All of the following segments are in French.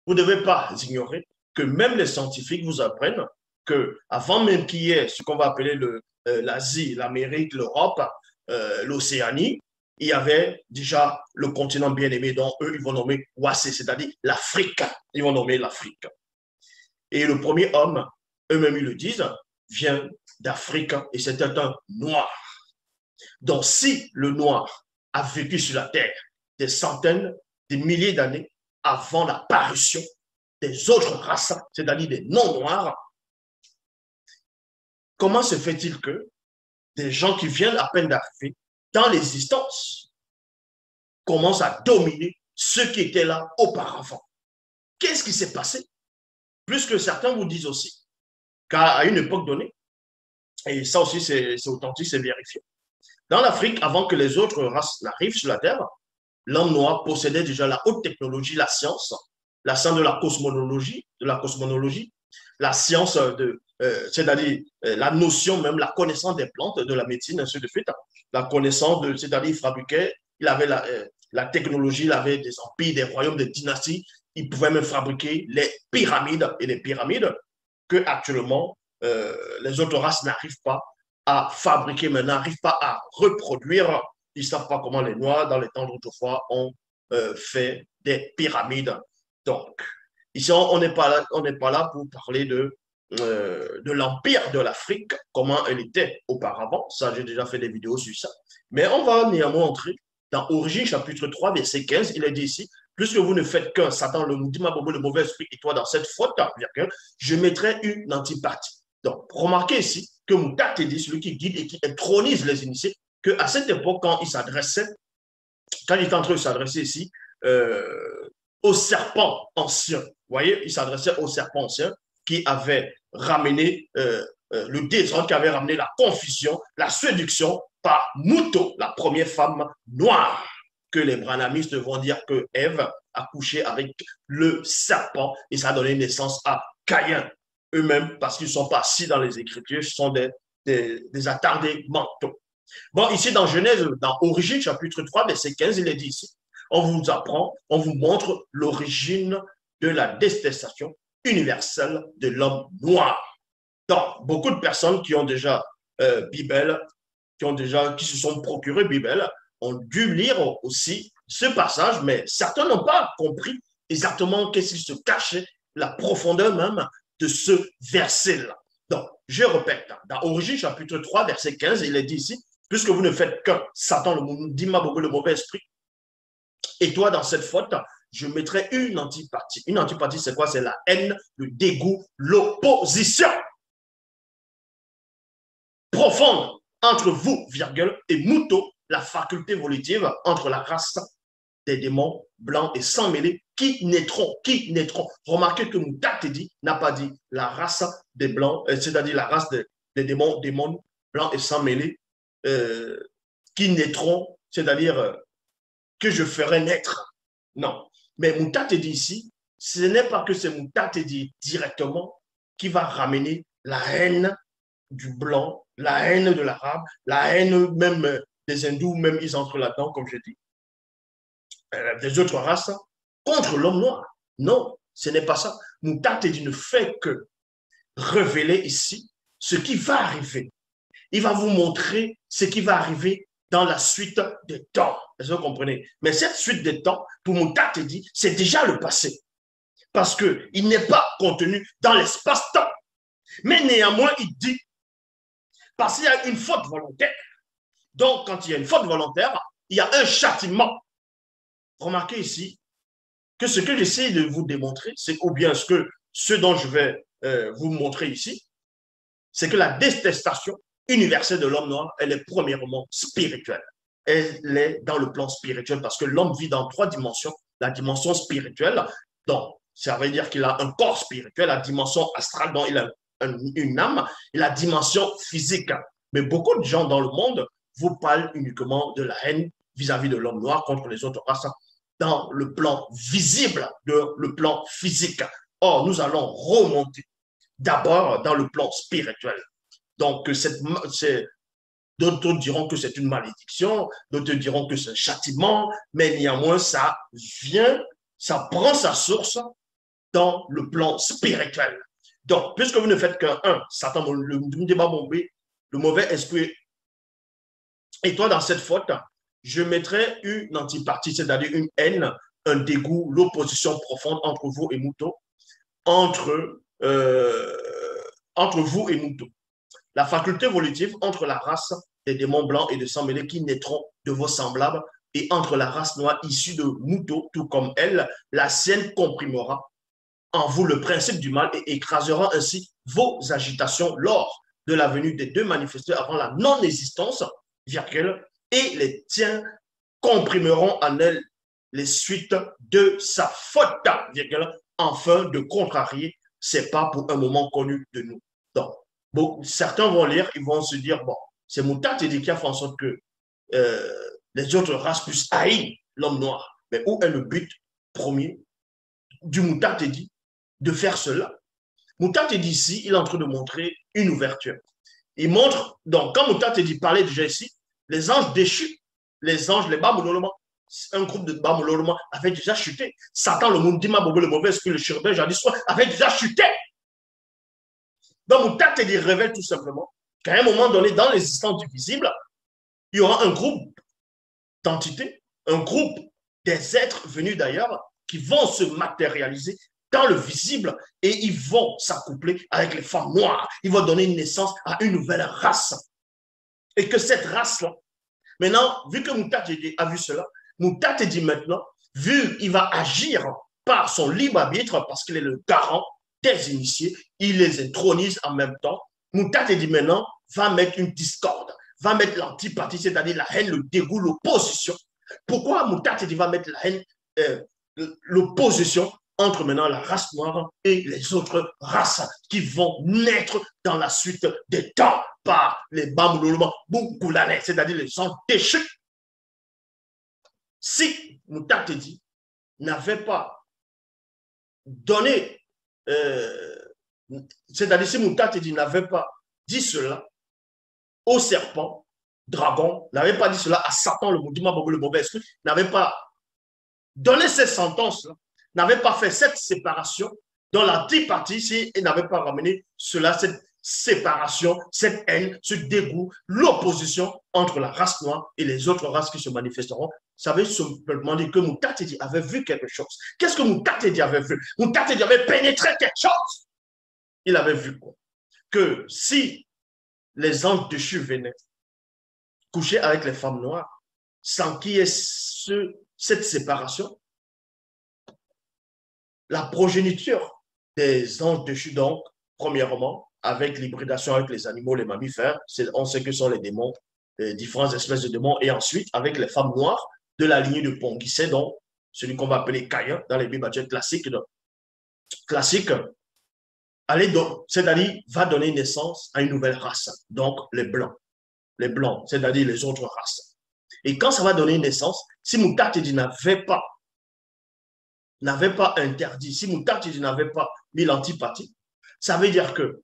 Vous ne devez pas ignorer que même les scientifiques vous apprennent que avant même qu'il y ait ce qu'on va appeler l'Asie, l'Amérique, l'Europe, l'Océanie, il y avait déjà le continent bien-aimé dont eux, ils vont nommer Wassé, c'est-à-dire l'Afrique. Ils vont nommer l'Afrique. Et le premier homme, eux-mêmes ils le disent, vient d'Afrique et c'était un noir. Donc si le noir a vécu sur la terre des centaines, des milliers d'années avant l'apparition des autres races, c'est-à-dire des non-noirs, comment se fait-il que des gens qui viennent à peine d'arriver dans l'existence commencent à dominer ceux qui étaient là auparavant? Qu'est-ce qui s'est passé? Plus que certains vous disent aussi qu'à une époque donnée, et ça aussi c'est authentique, c'est vérifié, dans l'Afrique, avant que les autres races n'arrivent sur la Terre, l'homme noir possédait déjà la haute technologie, la science de la cosmonologie, la science c'est-à-dire la notion même, la connaissance des plantes, de la médecine, ainsi de suite, la connaissance c'est-à-dire il fabriquait, il avait la technologie, il avait des empires, des royaumes, des dynasties, il pouvait même fabriquer les pyramides et les pyramides que actuellement les autres races n'arrivent pas à fabriquer, mais n'arrivent pas à reproduire. Ils ne savent pas comment les Noirs, dans les temps d'autrefois, ont fait des pyramides. Donc, ici, on n'est pas là pour parler de l'empire de l'Afrique, comment elle était auparavant. Ça, j'ai déjà fait des vidéos sur ça. Mais on va néanmoins entrer dans Origine, chapitre 3, verset 15. Il est dit ici, puisque vous ne faites qu'un, Satan, le mauvais esprit, et toi, dans cette faute, je mettrai une antipathie. Donc, remarquez ici que Moutat dit, celui qui guide et qui intronise les initiés, qu'à cette époque, quand il est en train de s'adresser ici au serpent ancien, vous voyez, il s'adressait au serpent ancien qui avait ramené le désordre, qui avait ramené la confusion, la séduction par Mouto, la première femme noire, que les branamistes vont dire que Ève a couché avec le serpent et ça a donné naissance à Caïn. Eux-mêmes, parce qu'ils ne sont pas assis dans les Écritures, ce sont des attardés mentaux. Bon, ici dans Genèse, dans Origine, chapitre 3, verset 15, il est dit ici, on vous apprend, on vous montre l'origine de la détestation universelle de l'homme noir. Donc, beaucoup de personnes qui ont déjà Bible, qui se sont procuré Bible, ont dû lire aussi ce passage, mais certains n'ont pas compris exactement qu'est-ce qui se cachait, la profondeur même de ce verset-là. Donc, je répète, dans Origine, chapitre 3, verset 15, il est dit ici, puisque vous ne faites qu'un, Satan, le mauvais esprit, et toi, dans cette faute, je mettrai une antipathie. Une antipathie, c'est quoi? C'est la haine, le dégoût, l'opposition profonde entre vous, virgule, et Mouto, la faculté volitive entre la race des démons blancs et sans mêlés qui naîtront. Remarquez que Moutat n'a pas dit la race des blancs, c'est-à-dire la race des démons blancs et sans mêlés qui naîtront, c'est-à-dire que je ferai naître. Non. Mais Moutat dit ici, ce n'est pas que c'est Moutat dit directement qui va ramener la haine du blanc, la haine de l'arabe, la haine même des hindous, même ils entrent là-dedans, comme je dis, des autres races, contre l'homme noir. Non, ce n'est pas ça. Moutat ne fait que révéler ici ce qui va arriver. Il va vous montrer ce qui va arriver dans la suite des temps. Est-ce que vous comprenez? Mais cette suite des temps, pour Moutat c'est déjà le passé. Parce qu'il n'est pas contenu dans l'espace-temps. Mais néanmoins, il dit, parce qu'il y a une faute volontaire. Donc, quand il y a une faute volontaire, il y a un châtiment. Remarquez ici que ce que j'essaie de vous démontrer, c'est ou bien ce dont je vais vous montrer ici, c'est que la détestation universelle de l'homme noir, elle est premièrement spirituelle. Elle est dans le plan spirituel parce que l'homme vit dans 3 dimensions. La dimension spirituelle, donc, ça veut dire qu'il a un corps spirituel, la dimension astrale, dont il a une âme, et la dimension physique. Mais beaucoup de gens dans le monde vous parlent uniquement de la haine vis-à-vis de l'homme noir contre les autres races dans le plan visible, le plan physique. Or, nous allons remonter d'abord dans le plan spirituel. Donc, d'autres diront que c'est une malédiction, d'autres diront que c'est un châtiment, mais néanmoins, ça prend sa source dans le plan spirituel. Donc, puisque vous ne faites qu'un, Satan, le mauvais esprit, et toi dans cette faute, je mettrai une antipathie, c'est-à-dire une haine, un dégoût, l'opposition profonde entre vous et Mouton, entre vous et Mouton. La faculté volitive entre la race des démons blancs et de sang mêlé qui naîtront de vos semblables et entre la race noire issue de Mouton, tout comme elle, la sienne comprimera en vous le principe du mal et écrasera ainsi vos agitations lors de la venue des deux manifestés avant la non-existence, virgule, et les tiens comprimeront en elle les suites de sa faute, virgule, afin de contrarier ses pas pour un moment connu de nous. Donc, bon, certains vont lire, ils vont se dire, bon, c'est Moutati qui a fait en sorte que les autres races puissent haïr l'homme noir. Mais où est le but premier du Moutati de faire cela? Moutati ici, il est en train de montrer une ouverture. Il montre, donc, quand Moutati parlait déjà ici, les anges déchus, les anges, les Bamololoma, un groupe de Bamololoma avait déjà chuté. Satan, le Mundima, le mauvais esprit, le chérubin, jadis soir, avait déjà chuté. Donc, Moutati révèle tout simplement qu'à un moment donné, dans l'existence du visible, il y aura un groupe d'entités, un groupe des êtres venus d'ailleurs qui vont se matérialiser dans le visible et ils vont s'accoupler avec les femmes noires. Ils vont donner naissance à une nouvelle race. Et que cette race-là, maintenant, vu que Moutati a vu cela, Moutati dit maintenant, vu qu'il va agir par son libre arbitre, parce qu'il est le garant des initiés, il les intronise en même temps. Moutati dit maintenant, va mettre une discorde, va mettre l'antipathie, c'est-à-dire la haine, le dégoût, l'opposition. Pourquoi Moutati va mettre la haine, l'opposition entre maintenant la race noire et les autres races qui vont naître dans la suite des temps par les Bamouloulma Boukoulane, c'est-à-dire les gens déchus. Si Moutati n'avait pas donné, c'est-à-dire si Moutati n'avait pas dit cela au serpent, dragon, n'avait pas dit cela à Satan, le mauvais esprit, n'avait pas donné ces sentences-là, n'avait pas fait cette séparation dans l'antipathie, s'il n'avait pas ramené cela, cette séparation, cette haine, ce dégoût, l'opposition entre la race noire et les autres races qui se manifesteront, ça veut simplement dire que Moutati avait vu quelque chose. Qu'est-ce que Moutati avait vu? Moutati avait pénétré quelque chose. Il avait vu quoi? Que si les anges déchus venaient coucher avec les femmes noires, sans qu'il y ait cette séparation, la progéniture des anges déchus, donc, premièrement, avec l'hybridation avec les animaux, les mammifères, on sait que sont les démons, les différentes espèces de démons, et ensuite, avec les femmes noires de la lignée de Ponguissé, donc, celui qu'on va appeler Caïn dans les Bibles classiques, c'est-à-dire, va donner naissance à une nouvelle race, donc les blancs, c'est-à-dire les autres races. Et quand ça va donner naissance, si Moutati n'avait pas interdit, si Moutati n'avait pas mis l'antipathie, ça veut dire que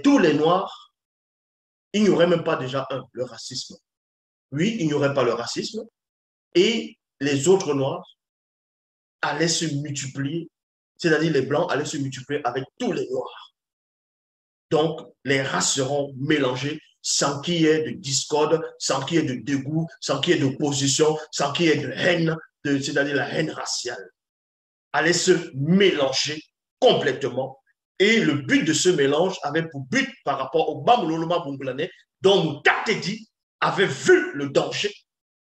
tous les Noirs, il n'y aurait même pas déjà le racisme. Oui, il n'y aurait pas le racisme et les autres Noirs allaient se multiplier, c'est-à-dire les Blancs allaient se multiplier avec tous les Noirs. Donc, les races seront mélangées sans qu'il y ait de discorde, sans qu'il y ait de dégoût, sans qu'il y ait d'opposition, sans qu'il y ait de haine, c'est-à-dire la haine raciale. Allaient se mélanger complètement. Et le but de ce mélange avait pour but, par rapport au Bamololoma Bungulane, dont Moutati avait vu le danger,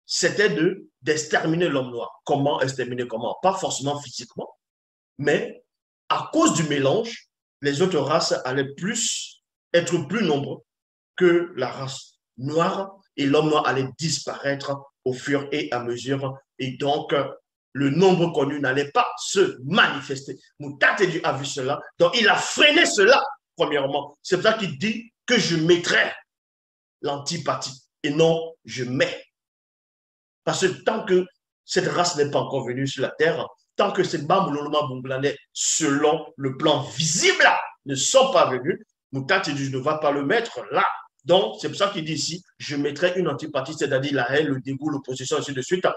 c'était d'exterminer l'homme noir. Comment exterminer? Comment? Pas forcément physiquement, mais à cause du mélange, les autres races allaient être plus nombreux que la race noire et l'homme noir allait disparaître au fur et à mesure. Et donc, le nombre connu n'allait pas se manifester. Moutati a vu cela, donc il a freiné cela, premièrement. C'est pour ça qu'il dit que je mettrai l'antipathie et non je mets. Parce que tant que cette race n'est pas encore venue sur la terre, tant que ces Bamololoma Bungulane, selon le plan visible, ne sont pas venus, Moutati ne va pas le mettre là. Donc, c'est pour ça qu'il dit ici, je mettrai une antipathie, c'est-à-dire la haine, le dégoût, l'opposition, ainsi de suite,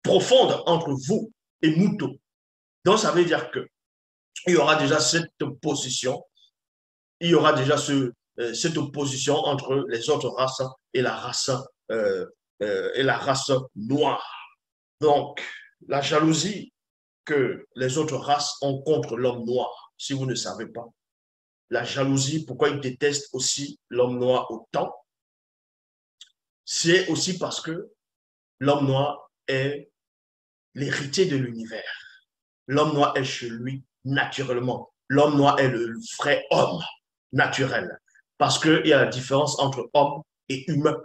profonde entre vous et Mouton. Donc, ça veut dire que il y aura déjà cette position, il y aura déjà cette opposition entre les autres races euh, et la race noire. Donc, la jalousie que les autres races ont contre l'homme noir, si vous ne savez pas. La jalousie, pourquoi ils détestent aussi l'homme noir autant, c'est aussi parce que l'homme noir est l'héritier de l'univers. L'homme noir est chez lui naturellement. L'homme noir est le vrai homme naturel. Parce qu'il y a la différence entre homme et humain.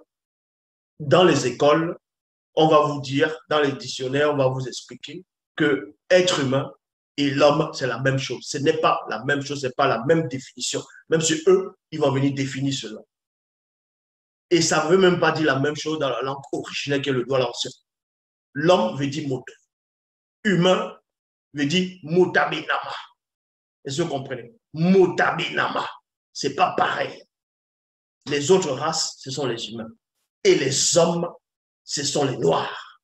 Dans les écoles, on va vous dire, dans les dictionnaires, on va vous expliquer que être humain et l'homme, c'est la même chose. Ce n'est pas la même chose, ce n'est pas la même définition. Même si eux, ils vont venir définir cela. Et ça ne veut même pas dire la même chose dans la langue originelle qui est le droit l'ancien. L'homme veut dire moto. Humain veut dire motabinama. Est-ce que vous comprenez? Motabinama. Ce n'est pas pareil. Les autres races, ce sont les humains. Et les hommes, ce sont les noirs.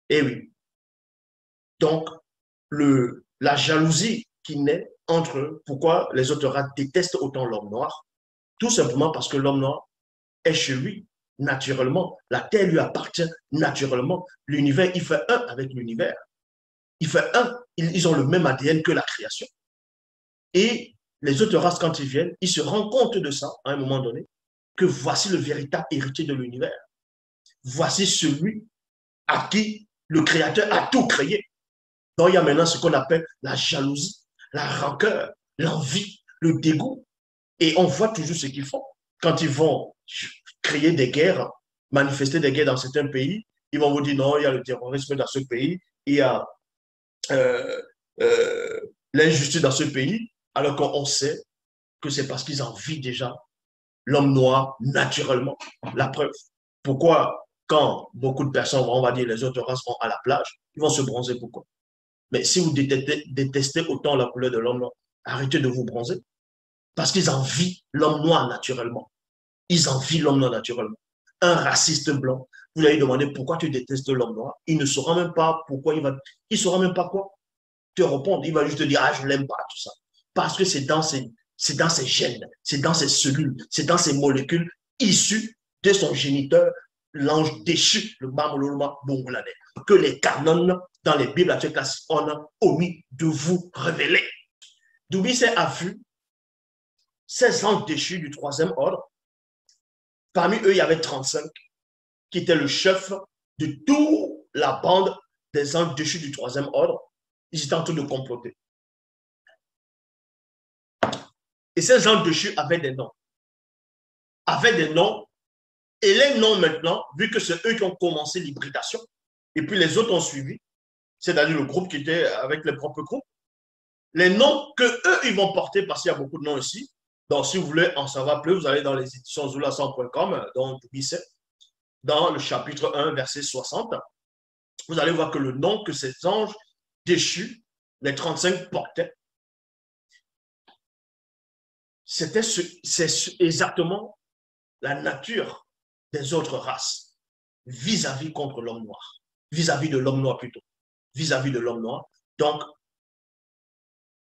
Et oui. Donc, la jalousie qui naît entre pourquoi les autres races détestent autant l'homme noir, tout simplement parce que l'homme noir est chez lui naturellement. La terre lui appartient naturellement. L'univers, il fait un avec l'univers. Il fait un. Ils ont le même ADN que la création. Et les autres races, quand ils viennent, ils se rendent compte de ça à un moment donné, que voici le véritable héritier de l'univers. Voici celui à qui le Créateur a tout créé. Donc, il y a maintenant ce qu'on appelle la jalousie, la rancœur, l'envie, le dégoût. Et on voit toujours ce qu'ils font. Quand ils vont créer des guerres, manifester des guerres dans certains pays, ils vont vous dire non, il y a le terrorisme dans ce pays, il y a euh, euh, l'injustice dans ce pays, alors qu'on sait que c'est parce qu'ils envient déjà l'homme noir naturellement. La preuve. Pourquoi, quand beaucoup de personnes, on va dire les autres races vont à la plage, ils vont se bronzer, pourquoi? Mais si vous détestez autant la couleur de l'homme noir, arrêtez de vous bronzer. Parce qu'ils envient l'homme noir naturellement. Ils envient l'homme noir naturellement. Un raciste blanc, vous lui demandé pourquoi tu détestes l'homme noir. Il ne saura même pas pourquoi il va. Il ne saura même pas quoi te répondre. Il va juste te dire, ah, je ne l'aime pas, tout ça. Parce que c'est dans ses gènes, c'est dans ses cellules, c'est dans ses molécules issues de son géniteur, l'ange déchu, le Bamoloma Bongolade, que les canons dans les Bibles classiques ont omis de vous révéler. Doumbissé a vu 16 anges déchus du troisième ordre. Parmi eux, il y avait 35 qui étaient le chef de toute la bande des anges déchus du troisième ordre. Ils étaient en train de comploter. Et ces anges déchus avaient des noms. Et les noms maintenant, vu que c'est eux qui ont commencé l'hybridation, et puis les autres ont suivi, c'est-à-dire le groupe qui était avec les propres groupes, les noms que eux ils vont porter, parce qu'il y a beaucoup de noms ici. Donc, si vous voulez en savoir plus, vous allez dans les éditions zoulasan.com, dans le chapitre 1, verset 60. Vous allez voir que le nom que ces anges déchus, les 35 portaient, c'est exactement la nature des autres races vis-à-vis contre l'homme noir, vis-à-vis de l'homme noir plutôt, vis-à-vis de l'homme noir. Donc,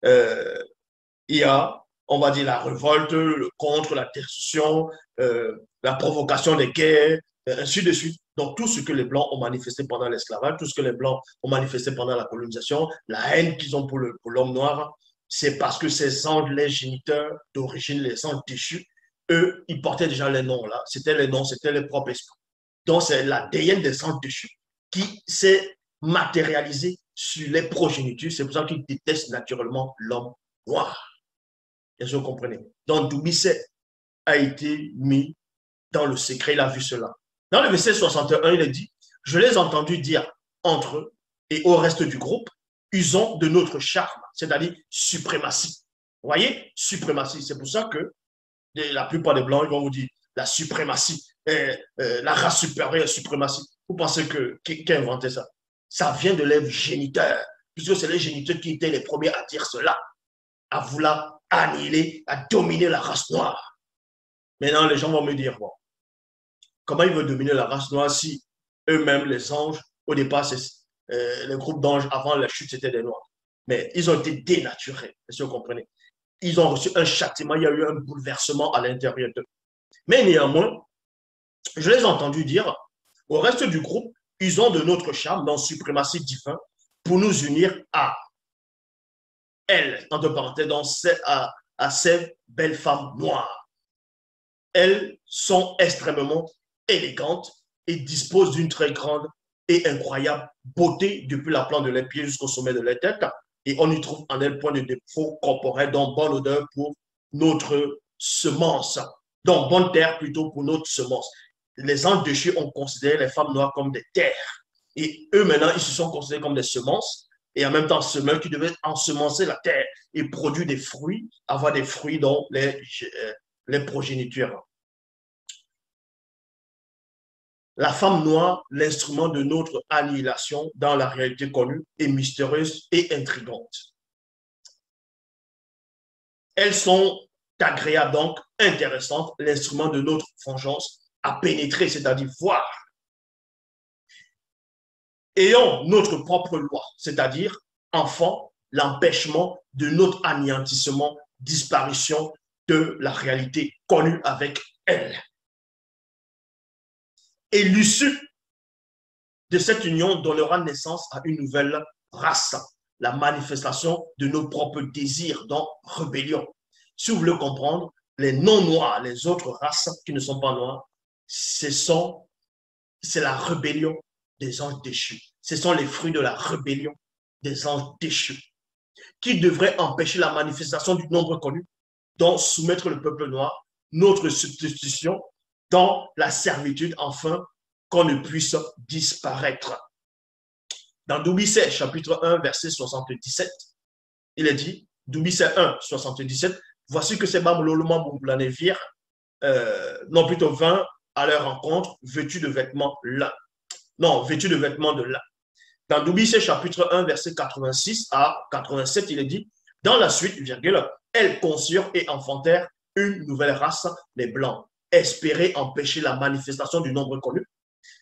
il y a, on va dire, la révolte, le contre, la destruction, la provocation des guerres, ainsi de suite. Donc, tout ce que les Blancs ont manifesté pendant l'esclavage, tout ce que les Blancs ont manifesté pendant la colonisation, la haine qu'ils ont pour l'homme noir, c'est parce que ces anges, les géniteurs d'origine, les anges déchus, eux, ils portaient déjà les noms là. C'était les noms, c'était les propres esprits. Donc, c'est la déesse des anges déchus qui s'est matérialisée sur les progénitures. C'est pour ça qu'ils détestent naturellement l'homme noir. Est-ce que vous comprenez? Donc, Doumbissé a été mis dans le secret, il a vu cela. Dans le verset 61, il est dit, je les ai entendus dire entre eux et au reste du groupe, usons de notre charme, c'est-à-dire suprématie. Vous voyez? Suprématie. C'est pour ça que la plupart des Blancs, ils vont vous dire la suprématie, la race supérieure, suprématie. Vous pensez qui a inventé ça? Ça vient de les géniteurs, puisque c'est les géniteurs qui étaient les premiers à dire cela, à vouloir annihiler, à dominer la race noire. Maintenant, les gens vont me dire, bon, comment ils veulent dominer la race noire si eux-mêmes, les anges, au départ, les groupes d'anges, avant la chute, c'était des noirs. mais ils ont été dénaturés, si vous comprenez. Ils ont reçu un châtiment, il y a eu un bouleversement à l'intérieur d'eux. Mais néanmoins, je les ai entendus dire, au reste du groupe, ils ont de notre charme, dans suprématie divin, pour nous unir à elles, entre parenthèses, à ces belles femmes noires. Elles sont extrêmement élégantes et disposent d'une très grande et incroyable beauté depuis la plante de leurs pieds jusqu'au sommet de leur tête. Et on y trouve en elles point de défaut corporel, donc bonne odeur pour notre semence. Donc bonne terre plutôt pour notre semence. Les anges déchus ont considéré les femmes noires comme des terres. Et eux, maintenant, ils se sont considérés comme des semences. Et en même temps, semeurs qui devaient ensemencer la terre et produire des fruits, avoir des fruits dont les progénitures. La femme noire, l'instrument de notre annihilation dans la réalité connue, est mystérieuse et intrigante. Elles sont agréables, donc intéressantes, l'instrument de notre vengeance à pénétrer, c'est-à-dire voir. Ayons notre propre loi, c'est-à-dire, enfant, l'empêchement de notre anéantissement, disparition de la réalité connue avec elle. Et l'issue de cette union donnera naissance à une nouvelle race, la manifestation de nos propres désirs dans rébellion. Si vous voulez comprendre, les non-noirs, les autres races qui ne sont pas noires, c'est la rébellion des anges déchus. Ce sont les fruits de la rébellion des anges déchus qui devraient empêcher la manifestation du nombre connu, donc soumettre le peuple noir, notre substitution dans la servitude, afin qu'on ne puisse disparaître. Dans Doubicet, chapitre 1, verset 77, il est dit, Doubicet 1, 77, voici que ces Bamololoma Bomblané virent, non plutôt 20 à leur rencontre, vêtus de vêtements lin. Non, vêtus de vêtements de lin. Dans Doubicet, chapitre 1, verset 86 à 87, il est dit, dans la suite, virgule, elles conçurent et enfantèrent une nouvelle race, les Blancs, espérer empêcher la manifestation du nombre connu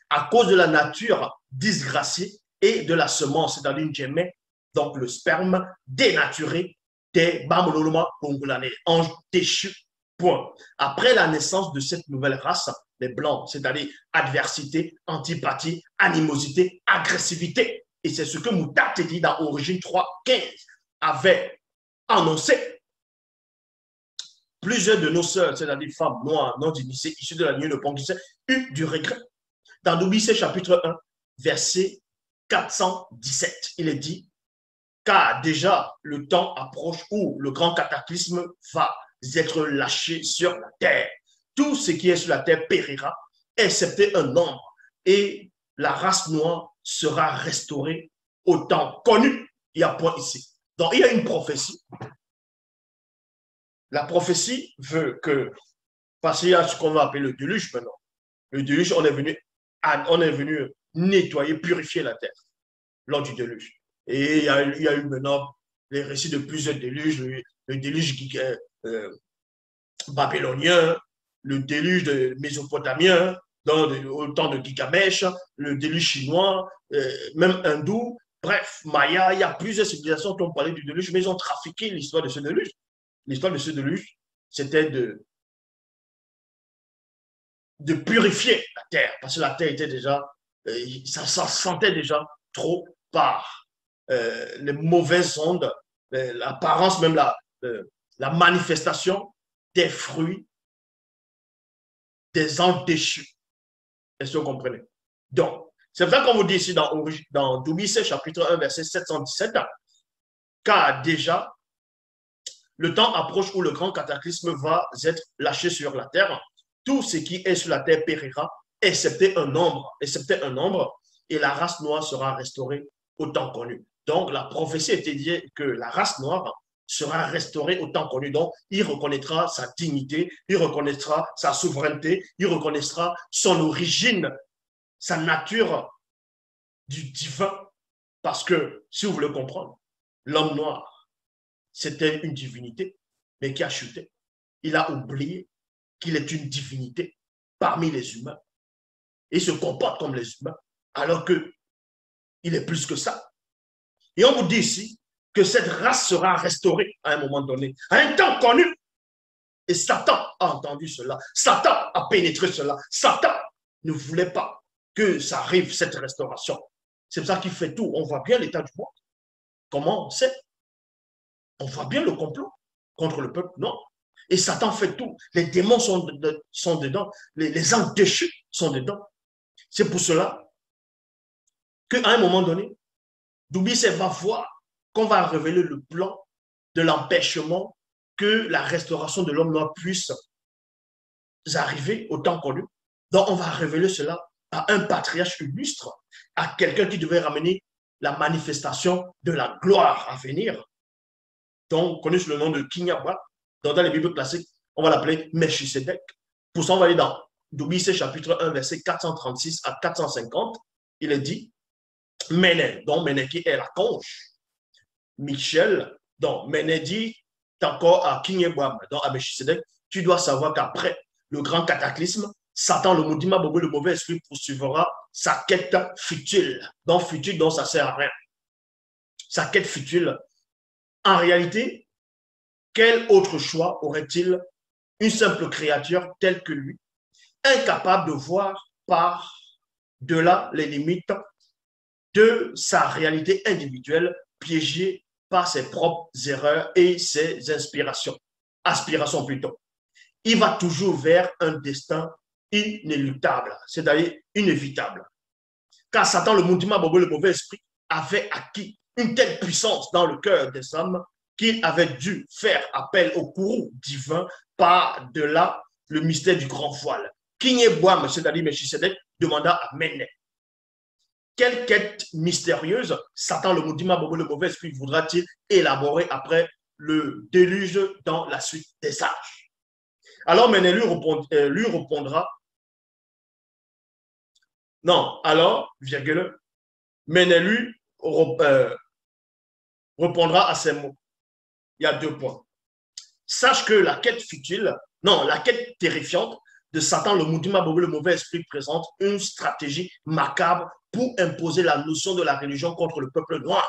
à cause de la nature disgraciée et de la semence, c'est-à-dire une gémée, donc le sperme dénaturé des Bamololoma Bongolane, anges déchus. Point. Après la naissance de cette nouvelle race, les Blancs, c'est-à-dire adversité, antipathie, animosité, agressivité. Et c'est ce que Moutat dit dans Origine 3.15 avait annoncé. Plusieurs de nos sœurs, c'est-à-dire femmes noires, non initiées, issues de la lignée de Ponguissé, eurent du regret. Dans Doubicet, chapitre 1, verset 417, il est dit, car déjà le temps approche où le grand cataclysme va être lâché sur la terre. Tout ce qui est sur la terre périra, excepté un nombre, et la race noire sera restaurée au temps connu. Il y a point ici. Donc, il y a une prophétie. La prophétie veut que, parce qu'il y a ce qu'on va appeler le déluge maintenant. Le déluge, on est venu nettoyer, purifier la terre lors du déluge. Et il y a eu maintenant les récits de plusieurs déluges, le déluge babylonien, le déluge de mésopotamien, au temps de Gilgamesh, le déluge chinois, même hindou, bref, Maya, il y a plusieurs civilisations qui ont parlé du déluge, mais ils ont trafiqué l'histoire de ce déluge. L'histoire de ce déluge, c'était de purifier la terre, parce que la terre était déjà, ça sentait déjà trop par les mauvaises ondes, l'apparence, même la manifestation des fruits des anges déchus. Est-ce que vous comprenez? Donc, c'est vrai qu'on vous dit ici dans Doubicet, chapitre 1, verset 717, car déjà, le temps approche où le grand cataclysme va être lâché sur la terre. Tout ce qui est sur la terre périra, excepté un nombre, et la race noire sera restaurée au temps connu. Donc, la prophétie était dit que la race noire sera restaurée au temps connu. Donc, il reconnaîtra sa dignité, il reconnaîtra sa souveraineté, il reconnaîtra son origine, sa nature du divin. Parce que, si vous voulez comprendre, l'homme noir, c'était une divinité, mais qui a chuté. Il a oublié qu'il est une divinité parmi les humains. Il se comporte comme les humains, alors qu'il est plus que ça. Et on vous dit ici que cette race sera restaurée à un moment donné, à un temps connu. Et Satan a entendu cela. Satan a pénétré cela. Satan ne voulait pas que ça arrive, cette restauration. C'est pour ça qu'il fait tout. On voit bien l'état du monde. Comment c'est? On voit bien le complot contre le peuple. Non. Et Satan fait tout. Les démons sont dedans. Les anges déchus sont dedans. C'est pour cela qu'à un moment donné, Doumbissé va voir qu'on va révéler le plan de l'empêchement que la restauration de l'homme noir puisse arriver au temps connu. Donc, on va révéler cela à un patriarche illustre, à quelqu'un qui devait ramener la manifestation de la gloire à venir. Donc, connu sous le nom de Kinyaba, dans les Bibles classiques, on va l'appeler Melchisedec. Pour ça, on va aller dans Doumbissé chapitre 1, verset 436 à 450. Il est dit, Méné, donc Méné qui est la conche, Michel, donc Méné dit encore à Kinyaba, donc à Melchisedec, tu dois savoir qu'après le grand cataclysme, Satan, le Moudima Bobo, le mauvais esprit, poursuivra sa quête futile. Donc, futile, donc ça ne sert à rien. Sa quête futile. En réalité, quel autre choix aurait-il une simple créature telle que lui, incapable de voir par-delà les limites de sa réalité individuelle, piégée par ses propres erreurs et ses aspirations plutôt. Il va toujours vers un destin inéluctable, c'est-à-dire inévitable. Car Satan, le Moudima Bobo, le mauvais esprit, avait acquis une telle puissance dans le cœur des hommes qu'il avait dû faire appel au courroux divin par-delà le mystère du grand voile. Kinyeboam, c'est-à-dire Melchisedec, demanda à Méné. Quelle quête mystérieuse Satan, le Moudima Bobo, le mauvais esprit, voudra-t-il élaborer après le déluge dans la suite des sages? Alors Méné lui répondra, non, alors, virgule, Méné lui répondra à ces mots. Il y a 2 points. Sache que la quête futile, non, la quête terrifiante de Satan, le Moudima Bobo, le mauvais esprit, présente une stratégie macabre pour imposer la notion de la religion contre le peuple noir.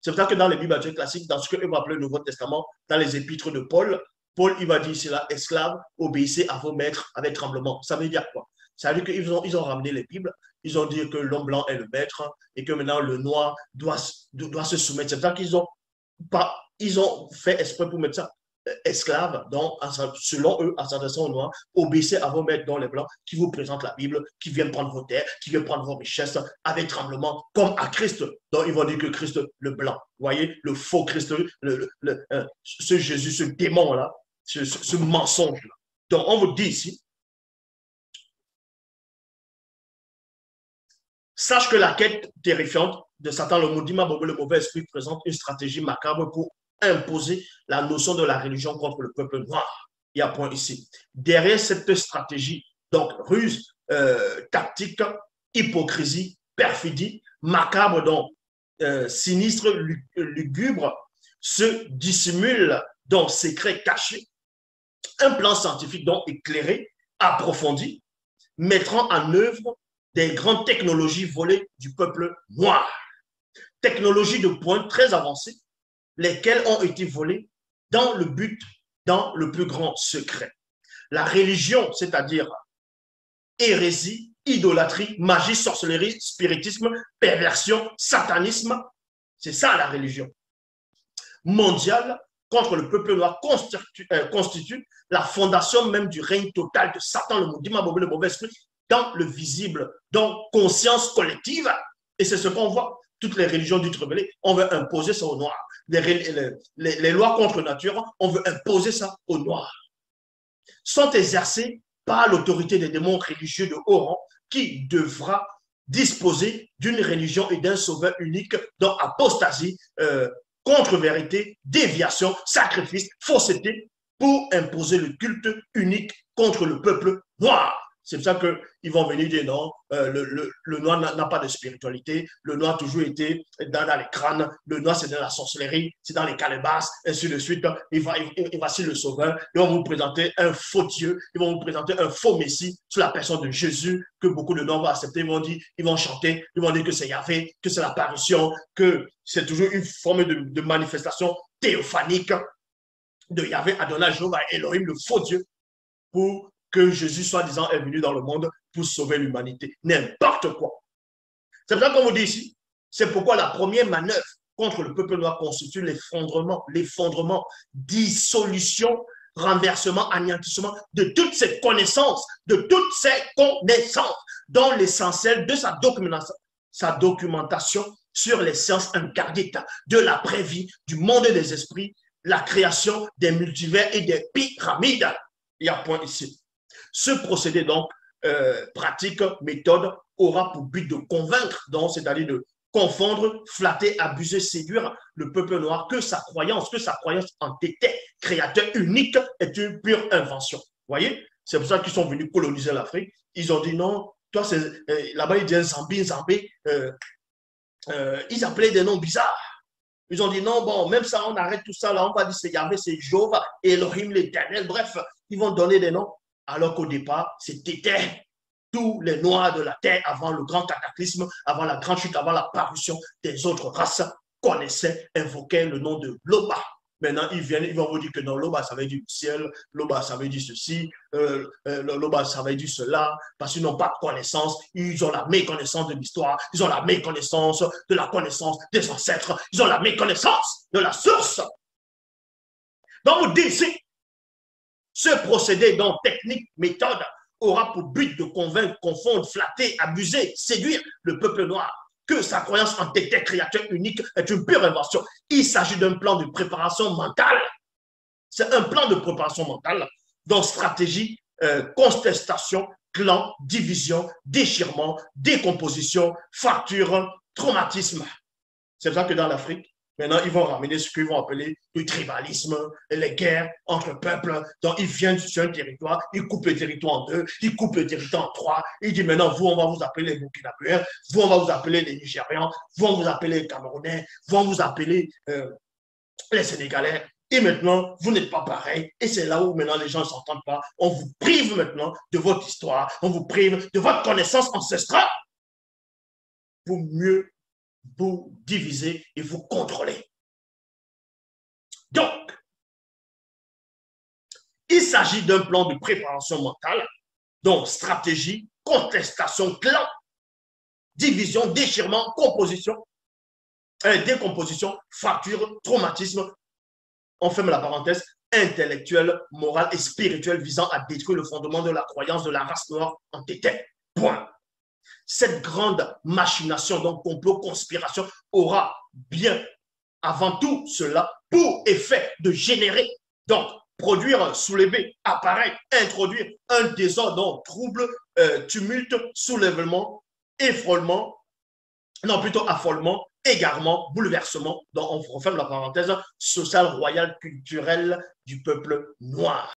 C'est pour ça que dans les Bibles classiques, dans ce qu'on va appeler le Nouveau Testament, dans les épîtres de Paul, il va dire cela, esclaves, obéissez à vos maîtres avec tremblement. Ça veut dire quoi? Ça veut dire qu'ils ont ramené les Bibles, ils ont dit que l'homme blanc est le maître et que maintenant le noir doit se soumettre. C'est pour ça qu'ils ont fait exprès pour mettre ça. Esclaves, donc, selon eux, en s'adressant aux noirs, obéissez à vos maîtres, dont les blancs, qui vous présentent la Bible, qui viennent prendre vos terres, qui viennent prendre vos richesses avec tremblement, comme à Christ. Donc, ils vont dire que Christ, le blanc, vous voyez, le faux Christ, ce Jésus, ce démon-là, ce mensonge-là. Donc, on vous dit ici, sache que la quête terrifiante de Satan, le Moudima Bobo, le mauvais esprit, présente une stratégie macabre pour imposer la notion de la religion contre le peuple noir. Il y a un point ici. Derrière cette stratégie, donc ruse, tactique, hypocrisie, perfidie, macabre, donc sinistre, lugubre, se dissimule dans secret caché. Un plan scientifique donc éclairé, approfondi, mettant en œuvre des grandes technologies volées du peuple noir. Technologies de pointe très avancées, lesquelles ont été volées dans le plus grand secret. La religion, c'est-à-dire hérésie, idolâtrie, magie, sorcellerie, spiritisme, perversion, satanisme, c'est ça la religion mondiale contre le peuple noir constitue la fondation même du règne total de Satan, le Moudima Bobo, le mauvais esprit, dans le visible, dans conscience collective. Et c'est ce qu'on voit. Toutes les religions dites rebelles, on veut imposer ça aux Noirs. Les lois contre nature, on veut imposer ça aux Noirs. Sont exercées par l'autorité des démons religieux de haut rang qui devra disposer d'une religion et d'un sauveur unique dans apostasie, contre-vérité, déviation, sacrifice, fausseté pour imposer le culte unique contre le peuple noir. C'est pour ça qu'ils vont venir dire non, le noir n'a pas de spiritualité, le noir a toujours été dans les crânes, le noir c'est dans la sorcellerie, c'est dans les calebasses, ainsi de suite. Et voici le sauveur. Ils vont vous présenter un faux Dieu, ils vont vous présenter un faux Messie sur la personne de Jésus que beaucoup de noirs vont accepter. Ils vont dire, ils vont chanter, ils vont dire que c'est Yahvé, que c'est l'apparition, que c'est toujours une forme de manifestation théophanique de Yahvé, Adonai, Jéhovah, Elohim, le faux Dieu, pour que Jésus, soi-disant, est venu dans le monde pour sauver l'humanité. N'importe quoi. C'est pour ça qu'on vous dit ici, c'est pourquoi la première manœuvre contre le peuple noir constitue l'effondrement, dissolution, renversement, anéantissement de toutes ces connaissances, dont l'essentiel de sa documentation sur les sciences incardites, de l'après-vie, du monde des esprits, la création des multivers et des pyramides. Il y a point ici. Ce procédé, donc, pratique, méthode, aura pour but de convaincre, donc, c'est-à-dire de confondre, flatter, abuser, séduire le peuple noir que sa croyance en Tété, créateur unique, est une pure invention. Vous voyez? C'est pour ça qu'ils sont venus coloniser l'Afrique. Ils ont dit non, toi, là-bas, ils disent Zambie, ils appelaient des noms bizarres. Ils ont dit non, bon, même ça, on arrête tout ça, là, on va dire c'est Yahvé, c'est Jéhovah, Elohim, l'Éternel, bref, ils vont donner des noms. Alors qu'au départ, c'était tous les noirs de la terre avant le grand cataclysme, avant la grande chute, avant la parution des autres races, connaissaient, invoquaient le nom de Loba. Maintenant, ils vont vous dire que non, Loba, ça veut dire ciel, Loba, ça veut dire ceci, Loba, ça veut dire cela, parce qu'ils n'ont pas de connaissance, ils ont la méconnaissance de l'histoire, ils ont la méconnaissance de la connaissance des ancêtres, ils ont la méconnaissance de la source. Donc, vous dites ici, ce procédé, donc technique, méthode, aura pour but de convaincre, confondre, flatter, abuser, séduire le peuple noir, que sa croyance en Tété, créateur unique, est une pure invention. Il s'agit d'un plan de préparation mentale. C'est un plan de préparation mentale, donc stratégie, contestation, clan, division, déchirement, décomposition, fracture, traumatisme. C'est pour ça que dans l'Afrique, maintenant, ils vont ramener ce qu'ils vont appeler le tribalisme, les guerres entre peuples. Donc, ils viennent sur un territoire, ils coupent le territoire en deux, ils coupent le territoire en trois. Ils disent maintenant, vous, on va vous appeler les Burkinabéens, vous, on va vous appeler les Nigérians, vous, on va vous appeler les Camerounais, vous, on va vous appeler les Sénégalais. Et maintenant, vous n'êtes pas pareil. Et c'est là où maintenant les gens ne s'entendent pas. On vous prive maintenant de votre histoire, on vous prive de votre connaissance ancestrale pour mieux vous diviser et vous contrôler. Donc, il s'agit d'un plan de préparation mentale, donc stratégie, contestation, clan, division, déchirement, décomposition, fracture, traumatisme, on ferme la parenthèse, intellectuelle, morale et spirituelle visant à détruire le fondement de la croyance de la race noire en Tété. Point. Cette grande machination, donc complot, conspiration, aura bien avant tout cela pour effet de générer, donc produire, soulever, apparaître, introduire un désordre, donc trouble, tumulte, soulèvement, effraulement, non plutôt affolement, égarement, bouleversement, donc on referme la parenthèse, sociale, royale, culturelle du peuple noir.